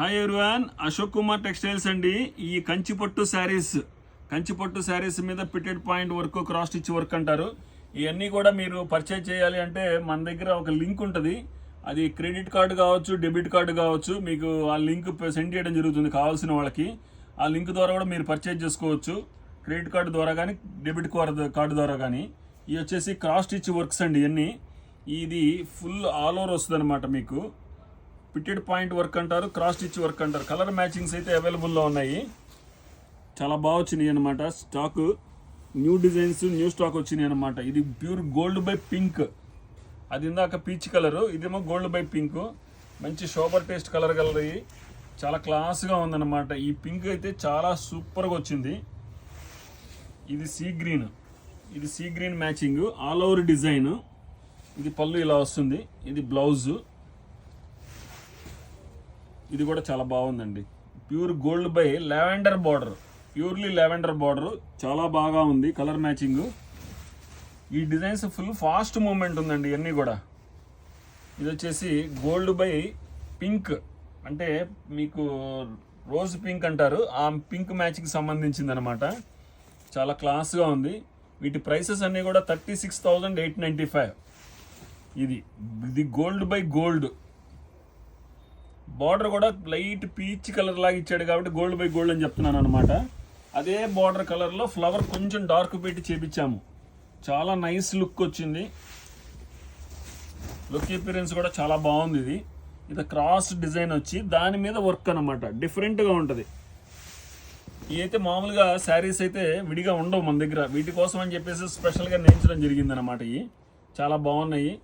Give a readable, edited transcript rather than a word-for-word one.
Hi everyone, Ashok Kumar textiles అండి. ఈ కంచిపట్టు శారీస్ మీద pitted point work, cross stitch work అంటారు. ఇవన్నీ కూడా మీరు పర్చేజ్ చేయాలి అంటే మన దగ్గర ఒక లింక్ ఉంటుంది. అది క్రెడిట్ కార్డు కావచ్చు, డెబిట్ కార్డు కావచ్చు. మీకు ఆ లింక్ సెండ్ చేయడం జరుగుతుంది కావాల్సిన వాళ్ళకి. ఆ లింక్ ద్వారా కూడా మీరు పర్చేజ్ చేసుకోవచ్చు, క్రెడిట్ కార్డు ద్వారా కానీ డెబిట్ కార్డు ద్వారా కానీ. ఇవి వచ్చేసి క్రాస్ స్టిచ్ వర్క్స్ అండి. ఇవన్నీ ఇది ఫుల్ ఆల్ ఓవర్ వస్తుంది అనమాట. మీకు పిటెడ్ పాయింట్ వర్క్ అంటారు, క్రాస్ స్టిచ్ వర్క్ అంటారు. కలర్ మ్యాచింగ్స్ అయితే అవైలబుల్లో ఉన్నాయి. చాలా బాగా వచ్చినాయి అనమాట. Stock new designs, new stock వచ్చినాయి అనమాట. ఇది ప్యూర్ గోల్డ్ బై పింక్. అది ఇందాక పీచ్ కలరు, ఇదేమో గోల్డ్ బై పింక్. మంచి షోబర్ టేస్ట్ కలర్ ఇది. చాలా క్లాస్గా ఉందన్నమాట. ఈ పింక్ అయితే చాలా సూపర్గా వచ్చింది. ఇది sea green matching, all over design. ఇది పళ్ళు ఇలా వస్తుంది, ఇది బ్లౌజు. ఇది కూడా చాలా బాగుందండి. Pure gold by lavender border, purely lavender border. చాలా బాగా ఉంది కలర్ మ్యాచింగ్. ఈ డిజైన్స్ ఫుల్ ఫాస్ట్ మూమెంట్ ఉందండి ఇవన్నీ కూడా. ఇది వచ్చేసి గోల్డ్ బై పింక్, అంటే మీకు రోజ్ పింక్ అంటారు, ఆ పింక్ మ్యాచ్కి సంబంధించింది అనమాట. చాలా క్లాస్గా ఉంది. వీటి ప్రైసెస్ అన్నీ కూడా 36,895. ఇది గోల్డ్ బై గోల్డ్. బార్డర్ కూడా లైట్ పీచ్ కలర్ లాగా ఇచ్చాడు కాబట్టి గోల్డ్ బై గోల్డ్ అని చెప్తున్నాను అనమాట. అదే బార్డర్ కలర్లో ఫ్లవర్ కొంచెం డార్క్ పెట్టి చేపించాము. చాలా నైస్ లుక్ వచ్చింది. లుక్ అపియరెన్స్ కూడా చాలా బాగుంది. ఇది క్రాస్ డిజైన్ వచ్చి దాని మీద వర్క్ అనమాట. డిఫరెంట్గా ఉంటుంది. ఇవి అయితే మామూలుగా శారీస్ అయితే విడిగా ఉండవు మన దగ్గర. వీటి కోసం అని చెప్పేసి స్పెషల్గా నేర్చడం జరిగింది అనమాట. ఇవి చాలా బాగున్నాయి.